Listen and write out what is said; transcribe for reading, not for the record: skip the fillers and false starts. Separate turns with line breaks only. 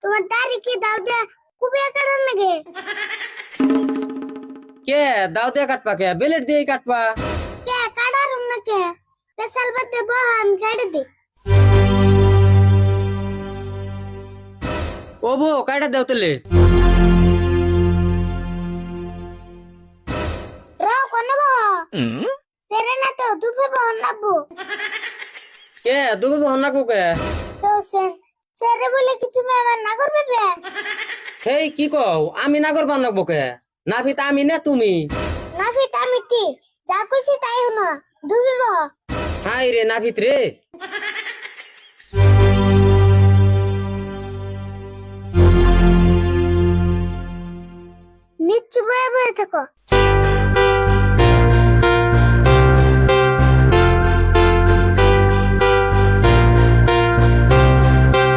তোমার দাড়ি কি দাও দে কুবিয়া কাটার নাকি?
কে দাও দিয়ে কাটবা কে বেলেট দিয়ে কাটবা?
কে কাটার নাকি? পেশাল বাদে বহান কাটে দে।
ও বো কাটা দেও তেলে।
রাও কোন বহ? সেরে না তো দুফে বহন নাবো।
কে দুগো বহন নাকবো কে?
তো সেরে বলে কি তুমি আমার না করবে বে?
হেই কি কও আমি নাগর বানাবো কে? নাভিত আমি না তুমি।
নাফিত আমি কি যা কইছি তাই হনো দুফে বহ।
হাই রে নাভিত রে।
নিচ্ছু বয়ে বয়ে থাকো।